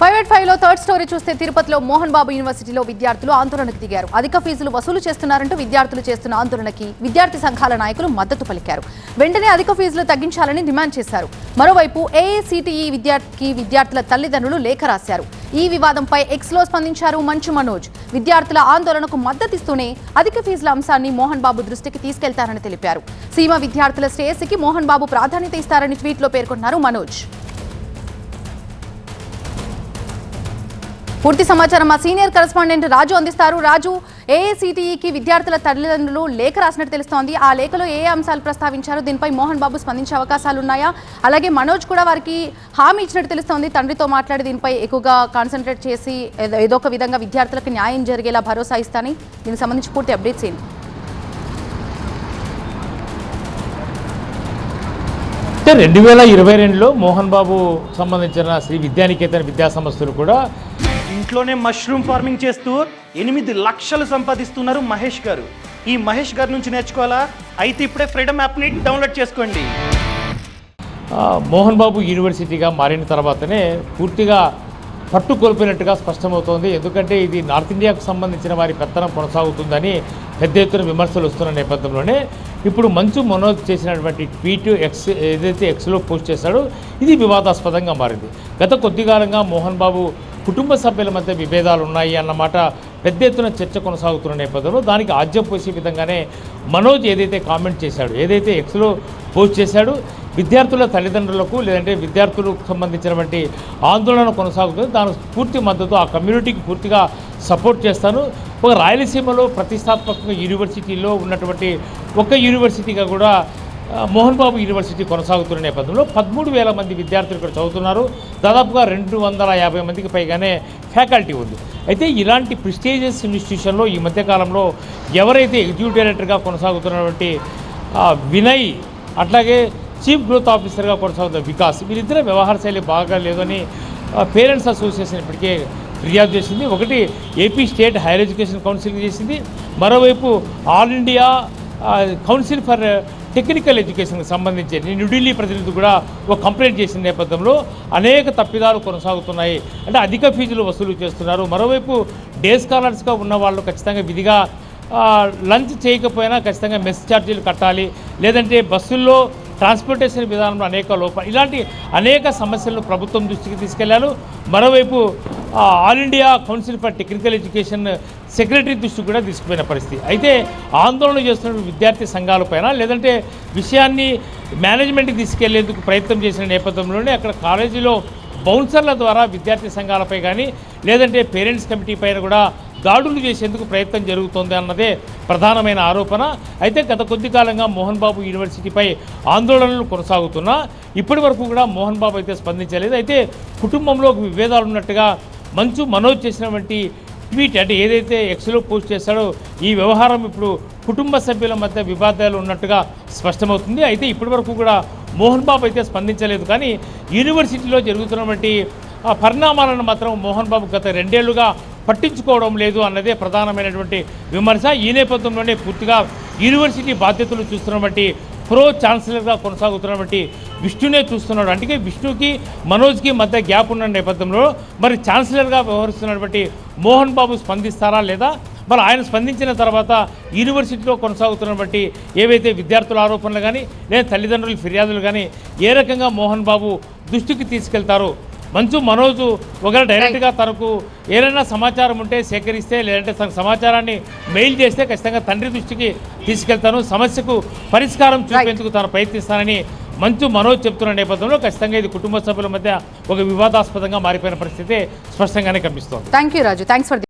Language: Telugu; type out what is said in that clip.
585 లో థర్డ్ స్టోరీ చూస్తే తిరుపతిలో మోహన్ బాబు యూనివర్సిటీలో విద్యార్థులు ఆందోళనకు దిగారు. అధిక ఫీజులు వసూలు చేస్తున్నారంటూ విద్యార్థులు చేస్తున్న ఆందోళనకి విద్యార్థి సంఘాల నాయకులు మద్దతు పలికారు. వెంటనే అధిక ఫీజులు తగ్గించాలని డిమాండ్ చేశారు. మరోవైపు ఏఐసిటిఈ విద్యార్థుల తల్లిదండ్రులు లేఖ రాశారు. ఈ వివాదంపై ఎక్స్లో స్పందించారు మంచు మనోజ్. విద్యార్థుల ఆందోళనకు మద్దతిస్తూనే అధిక ఫీజుల అంశాన్ని మోహన్ బాబు దృష్టికి తీసుకెళ్తారని తెలిపారు. సీమ విద్యార్థుల శ్రేయస్సుకి మోహన్ బాబు ప్రాధాన్యత ఇస్తారని ట్వీట్లో పేర్కొన్నారు మనోజ్. పూర్తి సమాచారం మా సీనియర్ కరెస్పాండెంట్ రాజు అందిస్తారు. రాజు, ఏఐసిటిఈకి విద్యార్థుల తల్లిదండ్రులు లేఖ రాసినట్టు తెలుస్తోంది. ఆ లేఖలో ఏ అంశాలు ప్రస్తావించారు? దీనిపై మోహన్ బాబు స్పందించే అవకాశాలు ఉన్నాయా? అలాగే మనోజ్ కూడా వారికి హామీ ఇచ్చినట్టు తెలుస్తోంది. తండ్రితో మాట్లాడి దీనిపై ఎక్కువగా కాన్సన్ట్రేట్ చేసి ఏదో ఒక విధంగా విద్యార్థులకు న్యాయం జరిగేలా భరోసా ఇస్తానని దీనికి సంబంధించి పూర్తి అప్డేట్స్ ఏంటి? 2022లో మోహన్ బాబు సంబంధించిన శ్రీ విద్యానికేతన్ విద్యా సంస్థలు కూడా ఇంట్లోనే మష్రూమ్ ఫార్మింగ్ చేస్తూ 8 లక్షలు సంపాదిస్తున్నారు మహేష్ గారు. ఈ మహేష్ గారి నుంచి నేర్చుకోవాలా? అయితే ఇప్పుడే ఫ్రీడమ్ యాప్ని డౌన్లోడ్ చేసుకోండి. మోహన్ బాబు యూనివర్సిటీగా మారిన తర్వాతనే పూర్తిగా పట్టు కోల్పోయినట్టుగా స్పష్టమవుతోంది. ఎందుకంటే ఇది నార్త్ ఇండియాకు సంబంధించిన వారి పెత్తనం కొనసాగుతుందని పెద్ద ఎత్తున విమర్శలు వస్తున్న నేపథ్యంలోనే ఇప్పుడు మంచు మనోజ్ చేసినటువంటి ట్వీట్ ఏదైతే ఎక్స్లో పోస్ట్ చేశాడో ఇది వివాదాస్పదంగా మారింది. గత కొద్ది కాలంగా మోహన్ బాబు కుటుంబ సభ్యుల మధ్య విభేదాలు ఉన్నాయి అన్నమాట పెద్ద ఎత్తున చర్చ కొనసాగుతున్న నేపథ్యంలో దానికి ఆజ్యం పోసే విధంగానే మనోజ్ ఏదైతే కామెంట్ చేశాడు, ఏదైతే ఎక్స్లో పోస్ట్ చేశాడు, విద్యార్థుల తల్లిదండ్రులకు లేదంటే విద్యార్థులకు సంబంధించినటువంటి ఆందోళన కొనసాగుతుంది, దానికి పూర్తి మద్దతు ఆ కమ్యూనిటీకి పూర్తిగా సపోర్ట్ చేస్తాను. ఒక రాయలసీమలో ప్రతిష్టాత్మకంగా యూనివర్సిటీలో ఉన్నటువంటి ఒక యూనివర్సిటీగా కూడా మోహన్ బాబు యూనివర్సిటీ కొనసాగుతున్న నేపథ్యంలో 13,000 మంది విద్యార్థులు ఇక్కడ చదువుతున్నారు. దాదాపుగా 250 మందికి పైగానే ఫ్యాకల్టీ ఉంది. అయితే ఇలాంటి ప్రెస్టీజియస్ ఇన్స్టిట్యూషన్లో ఈ మధ్యకాలంలో ఎవరైతే ఎగ్జిక్యూటివ్ డైరెక్టర్గా కొనసాగుతున్నటువంటి వినయ్, అట్లాగే చీఫ్ గ్రోత్ ఆఫీసర్గా కొనసాగుతున్న వికాస్, వీరిద్దరే వ్యవహార శైలి బాగా లేదని పేరెంట్స్ అసోసియేషన్ ఇప్పటికే ఫిర్యాదు చేసింది. ఒకటి AP state higher education council చేసింది, మరోవైపు all India council for technical ఎడ్యుకేషన్కి సంబంధించి న్యూఢిల్లీ ప్రతినిధి కూడా ఒక కంప్లైంట్ చేసిన నేపథ్యంలో అనేక తప్పిదాలు కొనసాగుతున్నాయి. అంటే అధిక ఫీజులు వసూలు చేస్తున్నారు. మరోవైపు డే స్కాలర్స్గా ఉన్న వాళ్ళు ఖచ్చితంగా విధిగా లంచ్ చేయకపోయినా ఖచ్చితంగా మెస్ ఛార్జీలు కట్టాలి, లేదంటే బస్సుల్లో ట్రాన్స్పోర్టేషన్ విధానంలో అనేక లోపాలు, ఇలాంటి అనేక సమస్యలను ప్రభుత్వం దృష్టికి తీసుకెళ్లారు. మరోవైపు all India council for technical education secretary దృష్టికి కూడా తీసుకుపోయిన పరిస్థితి. అయితే ఆందోళన చేస్తున్న విద్యార్థి సంఘాలపైన లేదంటే విషయాన్ని మేనేజ్మెంట్కి తీసుకెళ్లేందుకు ప్రయత్నం చేసిన నేపథ్యంలోనే అక్కడ కాలేజీలో బౌన్సర్ల ద్వారా విద్యార్థి సంఘాలపై కానీ లేదంటే పేరెంట్స్ కమిటీ పైన కూడా దాడులు చేసేందుకు ప్రయత్నం జరుగుతోంది అన్నదే ప్రధానమైన ఆరోపణ. అయితే గత కొద్ది కాలంగా మోహన్ బాబు యూనివర్సిటీపై ఆందోళనలు కొనసాగుతున్నా ఇప్పటి వరకు కూడా మోహన్ బాబు అయితే స్పందించలేదు. అయితే కుటుంబంలో విభేదాలు ఉన్నట్టుగా మంచు మనోజ్ చేసినటువంటి ట్వీట్, అంటే ఏదైతే ఎక్స్లో పోస్ట్ చేశాడో ఈ వ్యవహారం ఇప్పుడు కుటుంబ సభ్యుల మధ్య వివాదాలు ఉన్నట్టుగా స్పష్టమవుతుంది. అయితే ఇప్పటి వరకు కూడా మోహన్ బాబు అయితే స్పందించలేదు. కానీ యూనివర్సిటీలో జరుగుతున్నటువంటి పరిణామాలను మాత్రం మోహన్ బాబు గత 2 ఏళ్లుగా పట్టించుకోవడం లేదు అన్నదే ప్రధానమైనటువంటి విమర్శ. ఈ నేపథ్యంలోనే పూర్తిగా యూనివర్సిటీ బాధ్యతలు చూస్తున్నటువంటి ప్రో ఛాన్సలర్గా కొనసాగుతున్నటువంటి విష్ణునే చూస్తున్నాడు. అంటే విష్ణుకి మనోజ్కి మధ్య గ్యాప్ ఉన్న నేపథ్యంలో మరి ఛాన్సలర్గా వ్యవహరిస్తున్నటువంటి మోహన్ బాబు స్పందిస్తారా లేదా, మరి ఆయన స్పందించిన తర్వాత యూనివర్సిటీలో కొనసాగుతున్నటువంటి ఏవైతే విద్యార్థుల ఆరోపణలు కానీ లేదా తల్లిదండ్రుల ఫిర్యాదులు కానీ ఏ రకంగా మోహన్ బాబు దృష్టికి తీసుకెళ్తారో. మంచు మనోజు ఒకవేళ డైరెక్ట్గా తనకు ఏదైనా సమాచారం ఉంటే సేకరిస్తే లేదంటే తన సమాచారాన్ని మెయిల్ చేస్తే ఖచ్చితంగా తండ్రి దృష్టికి తీసుకెళ్తాను, సమస్యకు పరిష్కారం చూపేందుకు తాను ప్రయత్నిస్తానని మంచు మనోజ్ చెప్తున్న నేపథ్యంలో ఖచ్చితంగా ఇది కుటుంబ సభ్యుల మధ్య ఒక వివాదాస్పదంగా మారిపోయిన పరిస్థితి స్పష్టంగానే కనిపిస్తోంది. Thank you Raju, thanks for